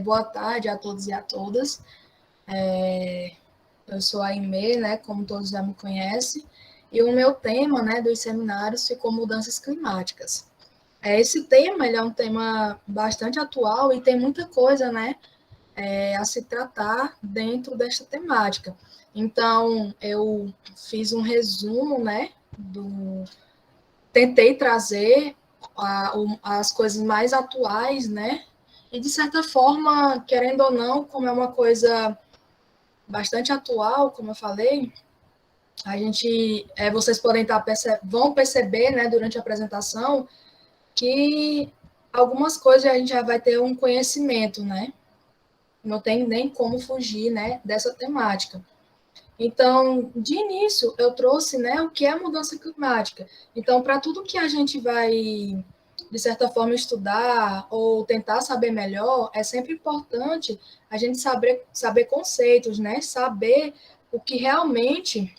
Boa tarde a todos e a todas. Eu sou a Aimee, né, como todos já me conhecem, e o meu tema, né, dos seminários ficou mudanças climáticas. Esse tema, ele é um tema bastante atual e tem muita coisa, né, a se tratar dentro desta temática. Então, eu fiz um resumo, né, tentei trazer as coisas mais atuais, né, e de certa forma, querendo ou não, como é uma coisa bastante atual, como eu falei, a gente, vocês podem vão perceber, né, durante a apresentação, que algumas coisas a gente já vai ter um conhecimento, né? Não tem nem como fugir, né, dessa temática. Então, de início, eu trouxe, né, o que é a mudança climática. Então, para tudo que a gente vai, de certa forma, estudar ou tentar saber melhor, é sempre importante a gente saber conceitos, né, saber o que realmente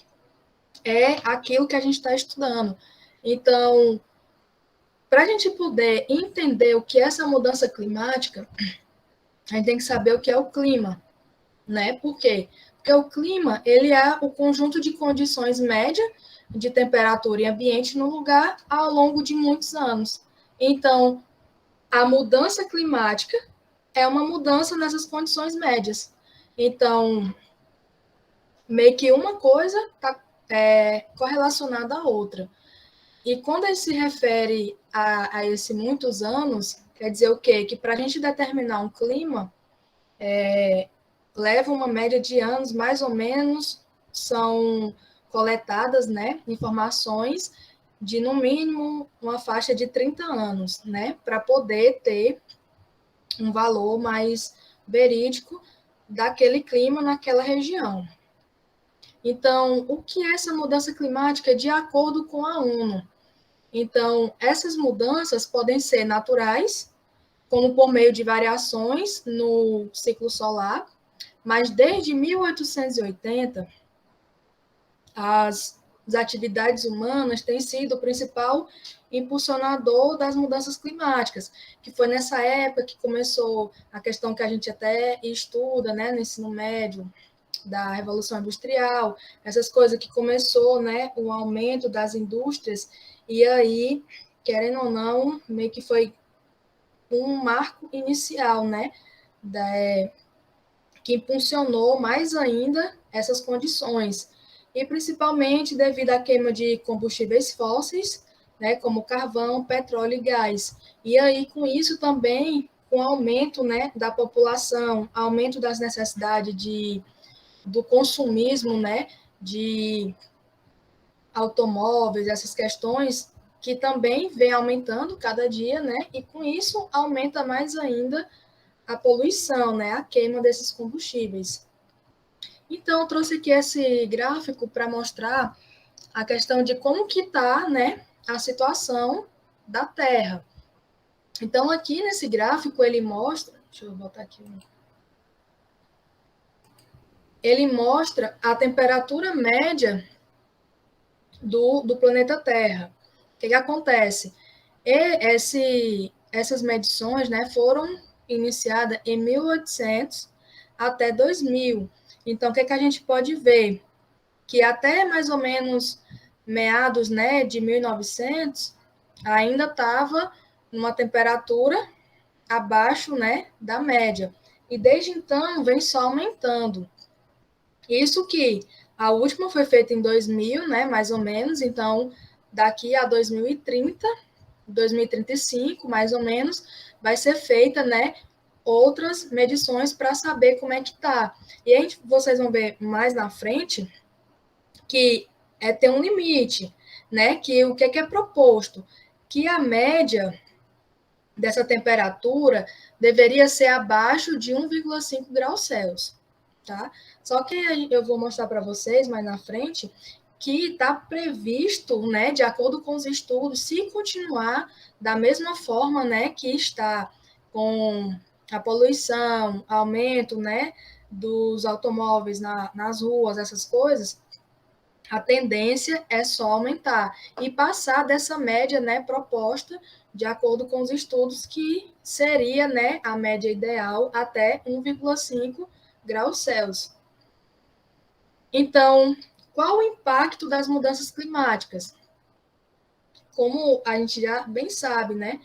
é aquilo que a gente está estudando. Então, para a gente poder entender o que é essa mudança climática, a gente tem que saber o que é o clima, né? Por quê? Porque o clima, ele é o conjunto de condições média de temperatura e ambiente no lugar ao longo de muitos anos. Então, a mudança climática é uma mudança nessas condições médias. Então, meio que uma coisa está correlacionada à outra. E quando ele se refere a esse muitos anos, quer dizer o quê? Que para a gente determinar um clima, leva uma média de anos, mais ou menos, são coletadas, né, informações de, no mínimo, uma faixa de 30 anos, né, para poder ter um valor mais verídico daquele clima naquela região. Então, o que é essa mudança climática de acordo com a ONU? Então, essas mudanças podem ser naturais, como por meio de variações no ciclo solar, mas desde 1880, as atividades humanas têm sido o principal impulsionador das mudanças climáticas, que foi nessa época que começou a questão que a gente até estuda, né, no ensino médio, da Revolução Industrial, essas coisas que começou, né, o aumento das indústrias, e aí, querendo ou não, meio que foi um marco inicial, né, da, que impulsionou mais ainda essas condições, e principalmente devido à queima de combustíveis fósseis, né, como carvão, petróleo e gás. E aí, com isso também, com o aumento, né, da população, aumento das necessidades do consumismo, né, de automóveis, essas questões que também vem aumentando cada dia, né, e com isso aumenta mais ainda a poluição, né, a queima desses combustíveis. Então, eu trouxe aqui esse gráfico para mostrar a questão de como que está, né, a situação da Terra. Então, aqui nesse gráfico, ele mostra, deixa eu botar aqui, ele mostra a temperatura média do planeta Terra. O que acontece? Essas medições, né, foram iniciadas em 1800 até 2000. Então, o que a gente pode ver? Que até mais ou menos meados, né, de 1900, ainda estava numa temperatura abaixo, né, da média. E desde então vem só aumentando. Isso que a última foi feita em 2000, né, mais ou menos, então daqui a 2030, 2035, mais ou menos, vai ser feita, né, outras medições para saber como é que tá. E aí vocês vão ver mais na frente que tem um limite, né, que o que é proposto? Que a média dessa temperatura deveria ser abaixo de 1,5 graus Celsius, tá? Só que eu vou mostrar para vocês mais na frente que está previsto, né, de acordo com os estudos, se continuar da mesma forma, né, que está com a poluição, aumento, né, dos automóveis nas ruas, essas coisas, a tendência é só aumentar e passar dessa média, né, proposta de acordo com os estudos, que seria, né, a média ideal até 1,5 graus Celsius. Então, qual o impacto das mudanças climáticas? Como a gente já bem sabe, né,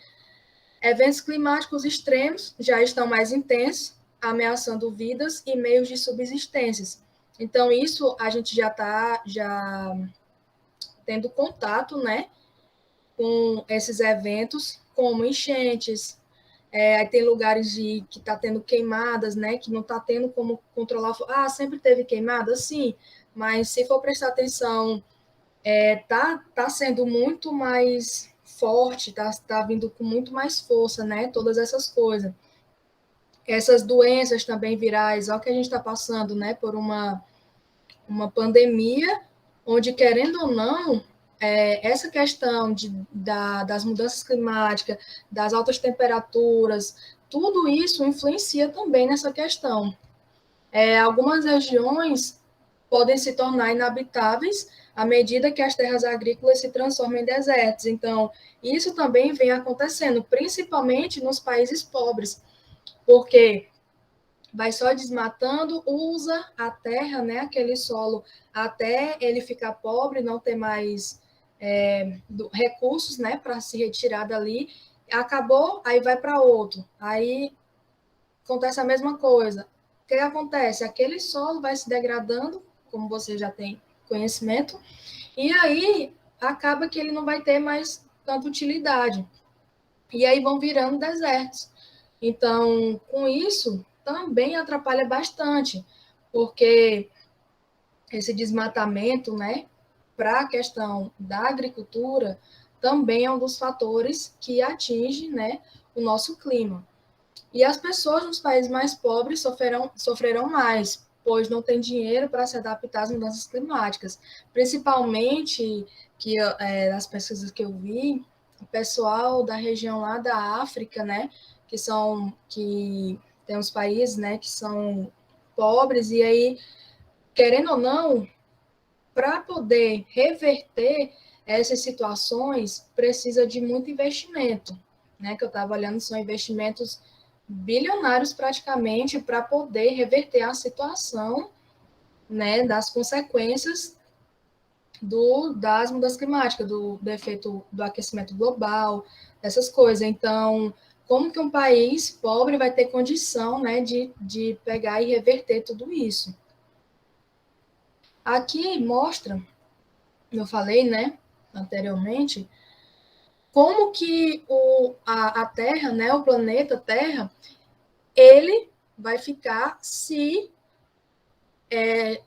eventos climáticos extremos já estão mais intensos, ameaçando vidas e meios de subsistência. Então, isso a gente já está tendo contato, né, com esses eventos, como enchentes, aí tem lugares que está tendo queimadas, né, que não está tendo como controlar. Ah, sempre teve queimada? Sim, mas se for prestar atenção, tá sendo muito mais forte, tá vindo com muito mais força, né, todas essas coisas. Essas doenças também virais, olha o que a gente está passando, né, por uma pandemia, onde, querendo ou não, essa questão das mudanças climáticas, das altas temperaturas, tudo isso influencia também nessa questão. Algumas regiões podem se tornar inabitáveis à medida que as terras agrícolas se transformam em desertos. Então, isso também vem acontecendo, principalmente nos países pobres, porque vai só desmatando, usa a terra, né, aquele solo, até ele ficar pobre, não ter mais recursos, né, para se retirar dali. Acabou, aí vai para outro. Aí acontece a mesma coisa. O que acontece? Aquele solo vai se degradando, como você já tem conhecimento, e aí acaba que ele não vai ter mais tanta utilidade. E aí vão virando desertos. Então, com isso, também atrapalha bastante, porque esse desmatamento, né, para a questão da agricultura, também é um dos fatores que atinge, né, o nosso clima. E as pessoas nos países mais pobres sofrerão mais, pois não tem dinheiro para se adaptar às mudanças climáticas. Principalmente, que nas pesquisas que eu vi, o pessoal da região lá da África, né, que tem os países, né, que são pobres, e aí, querendo ou não, para poder reverter essas situações, precisa de muito investimento, né? Que eu estava olhando, são investimentos bilionários praticamente para poder reverter a situação, né, das consequências das mudanças climáticas, do efeito do aquecimento global, essas coisas. Então, como que um país pobre vai ter condição, né, de pegar e reverter tudo isso? Aqui mostra, eu falei, né, anteriormente, como que a Terra, né, o planeta Terra, ele vai ficar se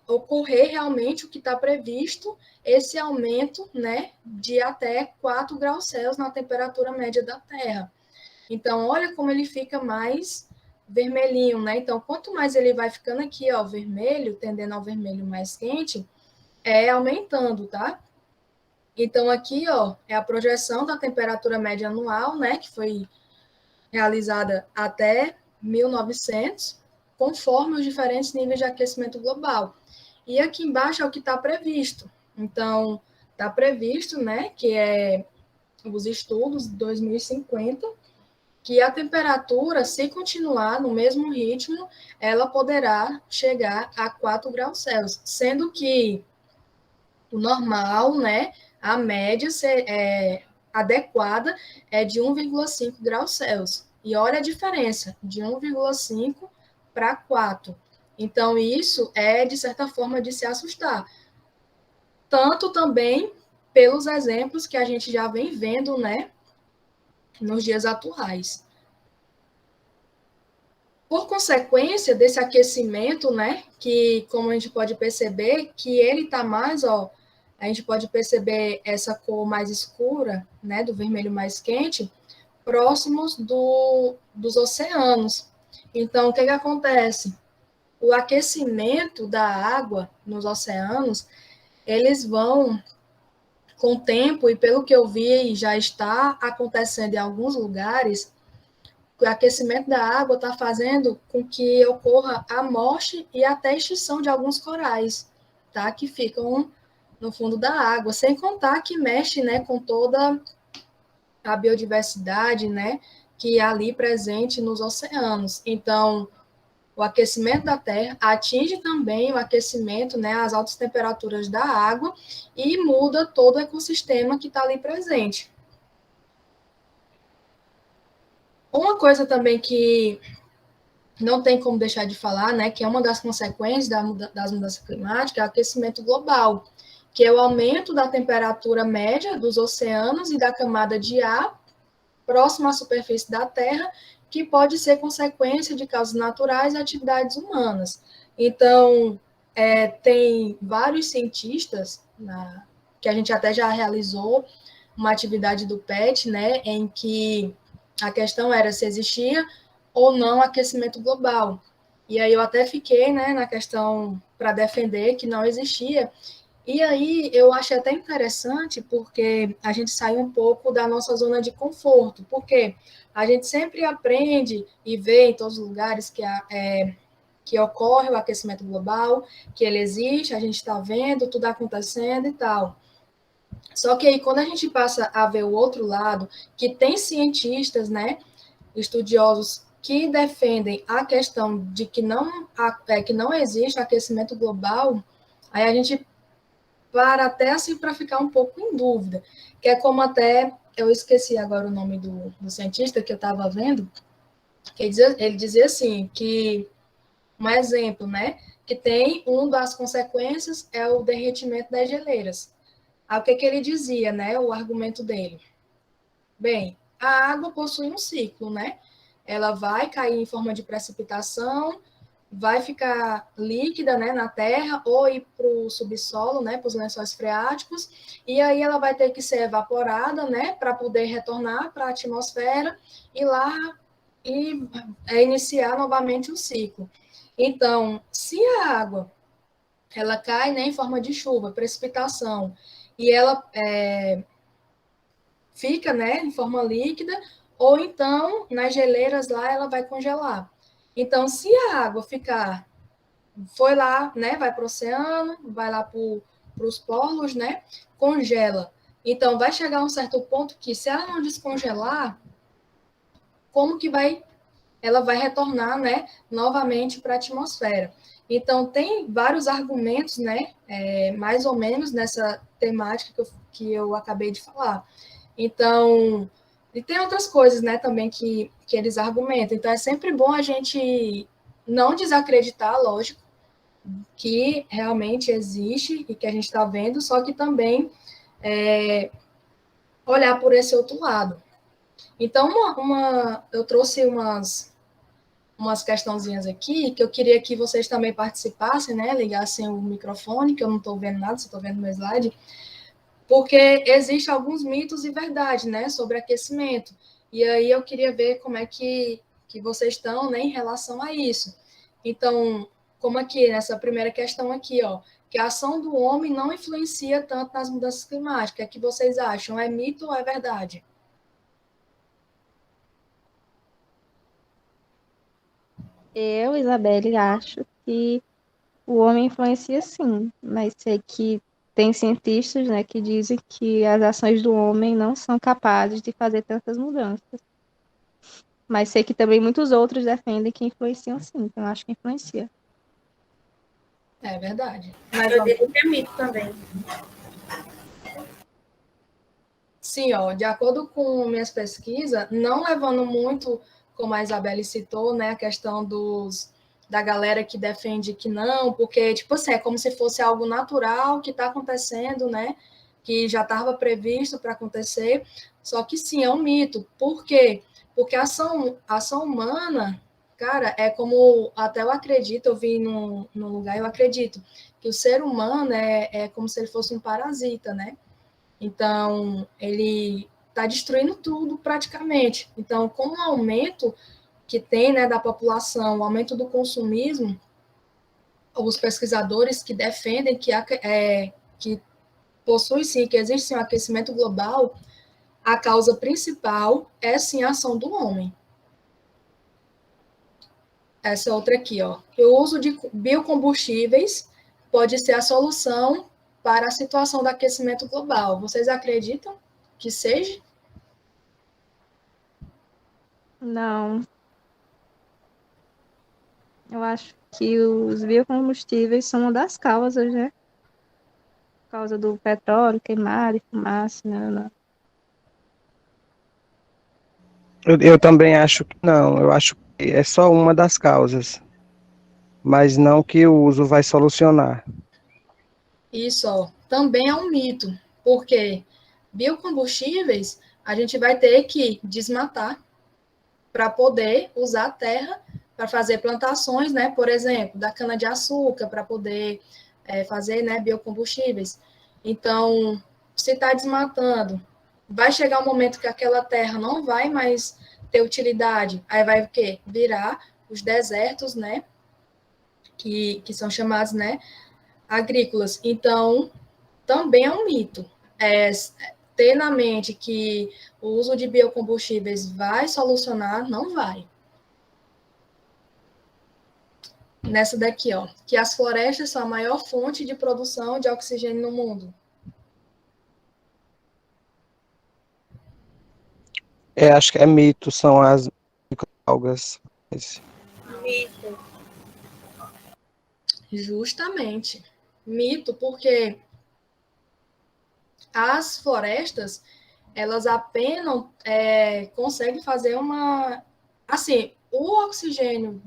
ocorrer realmente o que está previsto, esse aumento, né, de até 4 graus Celsius na temperatura média da Terra. Então, olha como ele fica mais vermelhinho, né? Então, quanto mais ele vai ficando aqui, ó, vermelho, tendendo ao vermelho mais quente, aumentando, tá? Então, aqui, ó, é a projeção da temperatura média anual, né, que foi realizada até 1900, conforme os diferentes níveis de aquecimento global. E aqui embaixo é o que está previsto. Então, está previsto, né, que é os estudos de 2050, que a temperatura, se continuar no mesmo ritmo, ela poderá chegar a 4 graus Celsius, sendo que o normal, né, a média adequada é de 1,5 graus Celsius. E olha a diferença, de 1,5 para 4. Então, isso é, de certa forma, de se assustar. Tanto também pelos exemplos que a gente já vem vendo, né, nos dias atuais. Por consequência desse aquecimento, né, que, como a gente pode perceber, que ele está mais, ó, a gente pode perceber essa cor mais escura, né, do vermelho mais quente, próximos dos oceanos. Então, o que acontece? O aquecimento da água nos oceanos, eles vão, com o tempo, e pelo que eu vi, já está acontecendo em alguns lugares, o aquecimento da água está fazendo com que ocorra a morte e até a extinção de alguns corais, tá? Que ficam no fundo da água, sem contar que mexe, né, com toda a biodiversidade, né, que é ali presente nos oceanos. Então, o aquecimento da Terra atinge também o aquecimento, né, as altas temperaturas da água e muda todo o ecossistema que está ali presente. Uma coisa também que não tem como deixar de falar, né, que é uma das consequências das mudanças climáticas, é o aquecimento global, que é o aumento da temperatura média dos oceanos e da camada de ar próxima à superfície da Terra, que pode ser consequência de causas naturais e atividades humanas. Então, tem vários cientistas, que a gente até já realizou uma atividade do PET, né, em que a questão era se existia ou não aquecimento global. E aí eu até fiquei, né, na questão para defender que não existia. E aí eu achei até interessante porque a gente sai um pouco da nossa zona de conforto, porque a gente sempre aprende e vê em todos os lugares que ocorre o aquecimento global, que ele existe, a gente está vendo tudo acontecendo e tal. Só que aí quando a gente passa a ver o outro lado, que tem cientistas, né, estudiosos que defendem a questão de que não existe aquecimento global, aí a gente para até assim para ficar um pouco em dúvida, que é como até eu esqueci agora o nome do cientista que eu estava vendo, que ele dizia assim que um exemplo, né, que tem uma das consequências é o derretimento das geleiras. Aí o que ele dizia, né, o argumento dele? Bem, a água possui um ciclo, né? Ela vai cair em forma de precipitação, vai ficar líquida, né, na terra ou ir para o subsolo, né, para os lençóis freáticos, e aí ela vai ter que ser evaporada, né, para poder retornar para a atmosfera e lá e iniciar novamente o ciclo. Então, se a água ela cai, né, em forma de chuva, precipitação, e ela fica, né, em forma líquida, ou então nas geleiras lá ela vai congelar. Então, se a água ficar foi lá, né? Vai para o oceano, vai lá para os polos, né? Congela. Então, vai chegar um certo ponto que, se ela não descongelar, como que vai? Ela vai retornar, né? Novamente para a atmosfera. Então, tem vários argumentos, né? Mais ou menos nessa temática que eu acabei de falar. Então, e tem outras coisas, né? Também que eles argumentam. Então, é sempre bom a gente não desacreditar, lógico, que realmente existe e que a gente está vendo, só que também olhar por esse outro lado. Então, eu trouxe umas questãozinhas aqui que eu queria que vocês também participassem, né? Ligassem o microfone, que eu não estou vendo nada, só estou vendo meu slide, porque existem alguns mitos e verdade, né? Sobre aquecimento. E aí eu queria ver como é que vocês estão, né, em relação a isso. Então, como aqui, nessa primeira questão aqui, ó, que a ação do homem não influencia tanto nas mudanças climáticas. O que vocês acham? É mito ou é verdade? Eu, Isabelle, acho que o homem influencia sim, mas sei que tem cientistas, né, que dizem que as ações do homem não são capazes de fazer tantas mudanças. Mas sei que também muitos outros defendem que influenciam sim, então acho que influencia. É verdade. Mas, Eu diria que é mito também. sim, ó, de acordo com minhas pesquisas, não levando muito, como a Isabelle citou, né, a questão da galera que defende que não, porque, tipo assim, é como se fosse algo natural que está acontecendo, né, que já estava previsto para acontecer, só que sim, é um mito. Por quê? Porque a ação humana, cara, é como, até eu acredito, eu vi num lugar, eu acredito, que o ser humano é como se ele fosse um parasita, né? Então, ele está destruindo tudo praticamente. Então, com o aumento que tem, né, da população, o aumento do consumismo, os pesquisadores que defendem que possui sim, que existe sim um aquecimento global, a causa principal é sim a ação do homem. Essa outra aqui, ó, que o uso de biocombustíveis pode ser a solução para a situação do aquecimento global. Vocês acreditam que seja? Não, eu acho que os biocombustíveis são uma das causas, né? Por causa do petróleo queimado e fumaça, né? Eu também acho que não. Eu acho que é só uma das causas, mas não que o uso vai solucionar. Isso, ó, também é um mito, porque biocombustíveis a gente vai ter que desmatar para poder usar a terra para fazer plantações, né? Por exemplo, da cana-de-açúcar, para poder fazer, né, biocombustíveis. Então, se está desmatando, vai chegar um momento que aquela terra não vai mais ter utilidade. Aí vai o quê? Virar os desertos, né? Que são chamados, né, agrícolas. Então, também é um mito. Ter na mente que o uso de biocombustíveis vai solucionar, não vai. Nessa daqui, ó, que as florestas são a maior fonte de produção de oxigênio no mundo. Acho que é mito, são as microalgas. Mito. Justamente. Mito, porque as florestas, elas apenas conseguem fazer uma... Assim, o oxigênio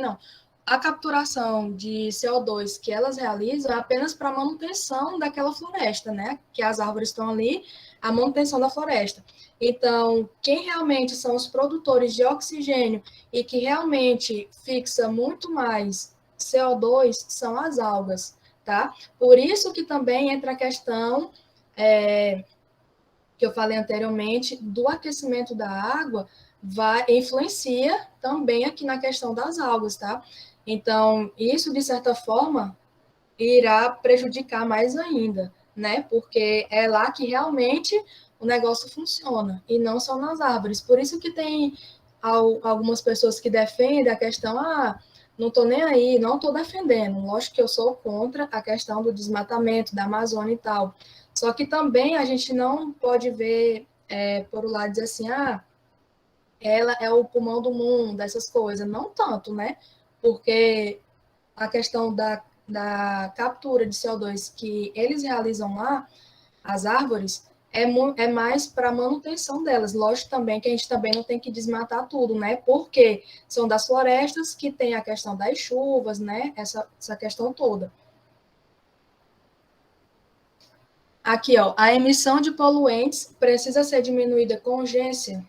não, a capturação de CO2 que elas realizam é apenas para manutenção daquela floresta, né? Que as árvores estão ali, a manutenção da floresta. Então, quem realmente são os produtores de oxigênio e que realmente fixa muito mais CO2 são as algas, tá? Por isso que também entra a questão que eu falei anteriormente do aquecimento da água influencia também aqui na questão das algas, tá? Então, isso, de certa forma, irá prejudicar mais ainda, né? Porque é lá que realmente o negócio funciona, e não só nas árvores. Por isso que tem algumas pessoas que defendem a questão, não estou nem aí, não estou defendendo. Lógico que eu sou contra a questão do desmatamento da Amazônia e tal. Só que também a gente não pode ver por o lado dizer assim, ela é o pulmão do mundo, essas coisas. Não tanto, né? Porque a questão da captura de CO2 que eles realizam lá, as árvores, é mais para manutenção delas. Lógico também que a gente também não tem que desmatar tudo, né? Porque são das florestas que tem a questão das chuvas, né? Essa questão toda. Aqui, ó, a emissão de poluentes precisa ser diminuída com urgência.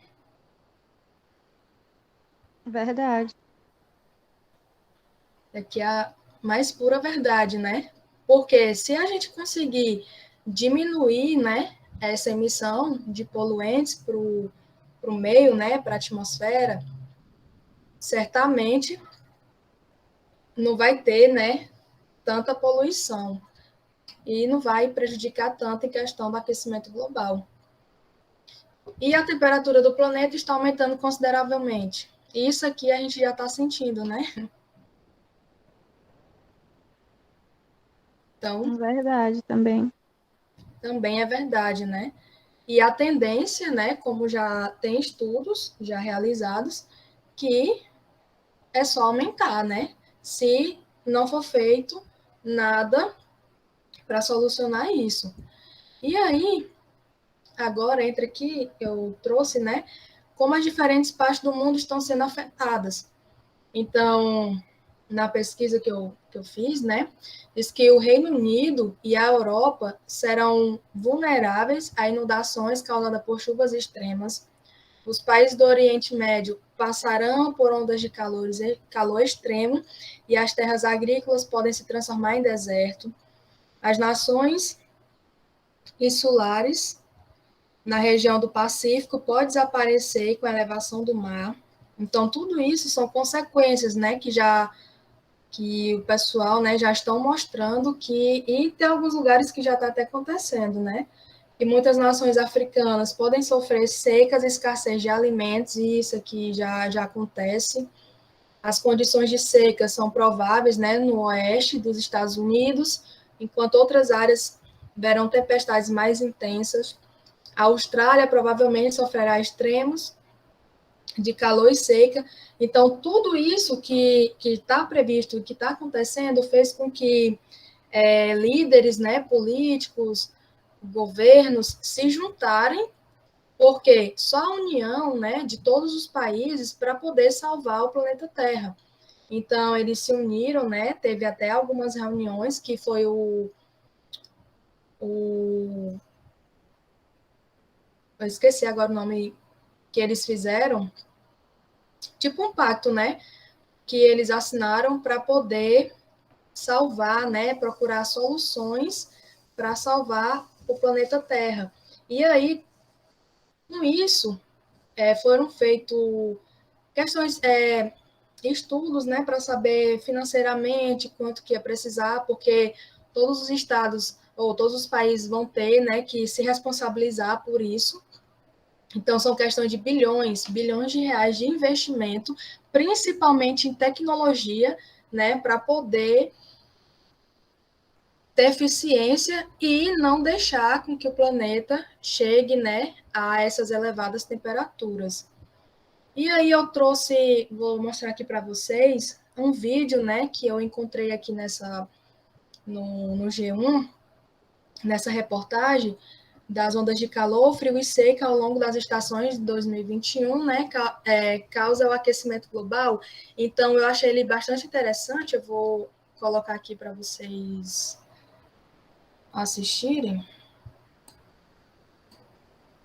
Verdade. Aqui é a mais pura verdade, né? Porque se a gente conseguir diminuir, né, essa emissão de poluentes para o meio, né, para a atmosfera, certamente não vai ter, né, tanta poluição e não vai prejudicar tanto em questão do aquecimento global. E a temperatura do planeta está aumentando consideravelmente. Isso aqui a gente já está sentindo, né? Então, Verdade também. também é verdade, né? E a tendência, né, como já tem estudos já realizados, que é só aumentar, né? Se não for feito nada para solucionar isso. E aí, agora entra aqui, eu trouxe, né, como as diferentes partes do mundo estão sendo afetadas. Então, na pesquisa que eu fiz, né, diz que o Reino Unido e a Europa serão vulneráveis a inundações causadas por chuvas extremas. Os países do Oriente Médio passarão por ondas de calor extremo e as terras agrícolas podem se transformar em deserto. As nações insulares na região do Pacífico podem desaparecer com a elevação do mar. Então, tudo isso são consequências, né, que o pessoal, né, já estão mostrando e tem alguns lugares que já está até acontecendo, né? E muitas nações africanas podem sofrer secas e escassez de alimentos, e isso aqui já acontece. As condições de seca são prováveis, né, no oeste dos Estados Unidos, enquanto outras áreas verão tempestades mais intensas. A Austrália provavelmente sofrerá extremos de calor e seca. Então, tudo isso que está previsto, que está acontecendo, fez com que líderes, né, políticos, governos se juntarem, porque só a união, né, de todos os países para poder salvar o planeta Terra. Então, eles se uniram, né, teve até algumas reuniões, que foi eu esqueci agora o nome que eles fizeram, tipo um pacto, né, que eles assinaram para poder salvar, né, procurar soluções para salvar o planeta Terra. E aí, com isso, foram feitos questões, estudos, né, para saber financeiramente quanto que ia precisar, porque todos os estados ou todos os países vão ter, né, que se responsabilizar por isso. Então, são questões de bilhões de reais de investimento, principalmente em tecnologia, né, para poder ter eficiência e não deixar com que o planeta chegue, né, a essas elevadas temperaturas. E aí eu trouxe, vou mostrar aqui para vocês um vídeo, né, que eu encontrei aqui no G1, nessa reportagem das ondas de calor, frio e seca ao longo das estações de 2021, né, causa o aquecimento global. Então eu achei ele bastante interessante, eu vou colocar aqui para vocês assistirem,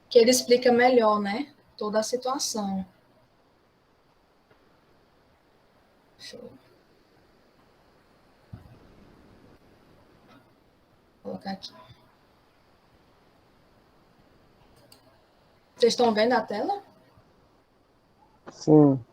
que ele explica melhor, né, toda a situação. Deixa eu colocar aqui. Vocês estão vendo a tela? Sim.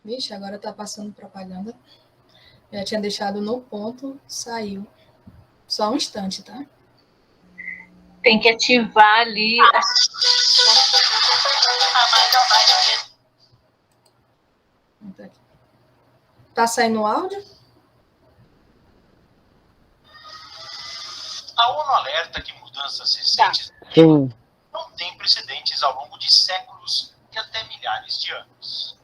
Vixe, agora tá passando propaganda. Já tinha deixado no ponto, saiu. Só um instante, tá? Tem que ativar ali. Tá saindo o áudio? A ONU alerta que mudanças recentes Sim. não têm precedentes ao longo de séculos e até milhares de anos.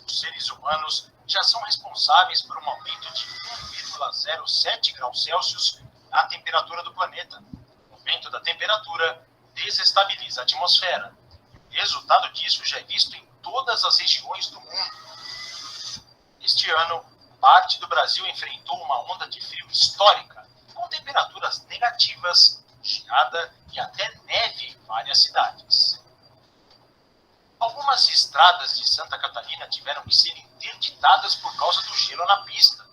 Os seres humanos já são responsáveis por um aumento de 1,07 graus Celsius na temperatura do planeta. O aumento da temperatura desestabiliza a atmosfera. O resultado disso já é visto em todas as regiões do mundo. Este ano, parte do Brasil enfrentou uma onda de frio histórica, com temperaturas negativas, geada e até neve em várias cidades. Algumas estradas de Santa Catarina tiveram que ser interditadas por causa do gelo na pista.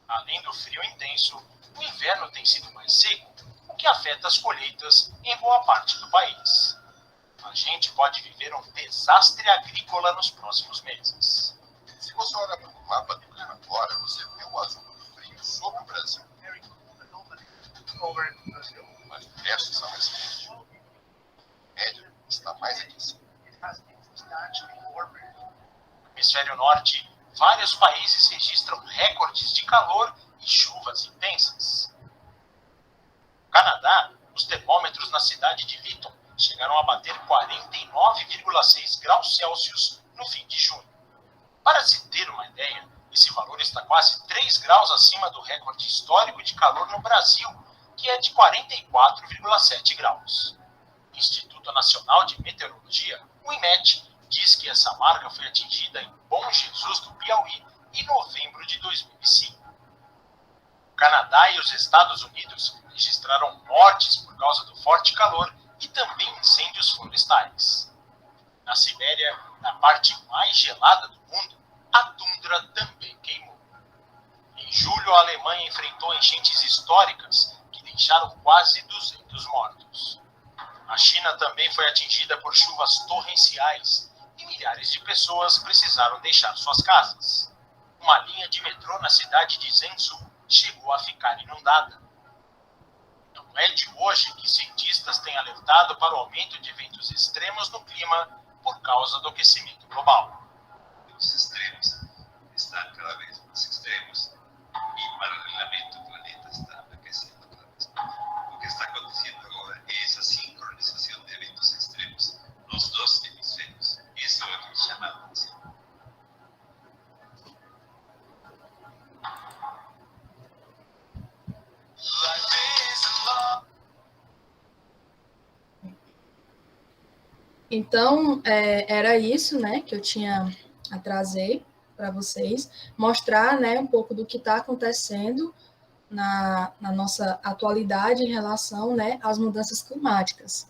Além do frio intenso, o inverno tem sido mais seco, o que afeta as colheitas em boa parte do país. A gente pode viver um desastre agrícola nos próximos meses. Se você olha para o mapa do clima agora, você vê o azul do frio sobre o Brasil. Mas o resto está mais quente. A média está mais aquecida. No hemisfério norte, vários países registram recordes de calor e chuvas intensas. No Canadá, os termômetros na cidade de Lytton chegaram a bater 49,6 graus Celsius no fim de junho. Para se ter uma ideia, esse valor está quase 3 graus acima do recorde histórico de calor no Brasil, que é de 44,7 graus. O Instituto Nacional de Meteorologia, o IMET, diz que essa marca foi atingida em Bom Jesus do Piauí em novembro de 2005. O Canadá e os Estados Unidos registraram mortes por causa do forte calor e também incêndios florestais. Na Sibéria, na parte mais gelada do mundo, a tundra também queimou. Em julho, a Alemanha enfrentou enchentes históricas que deixaram quase 200 mortos. A China também foi atingida por chuvas torrenciais e milhares de pessoas precisaram deixar suas casas. Uma linha de metrô na cidade de Zhengzhou chegou a ficar inundada. Não é de hoje que cientistas têm alertado para o aumento de eventos extremos no clima por causa do aquecimento global. eventos extremos están cada vez más extremos y paralelamente o planeta está aquecendo cada vez más. O que está acontecendo agora é essa sincronização de eventos extremos nos dois hemisférios. Isso é o que me chama a atenção. Então, era isso, né, que eu tinha a trazer para vocês, mostrar, né, um pouco do que está acontecendo na nossa atualidade em relação, né, às mudanças climáticas.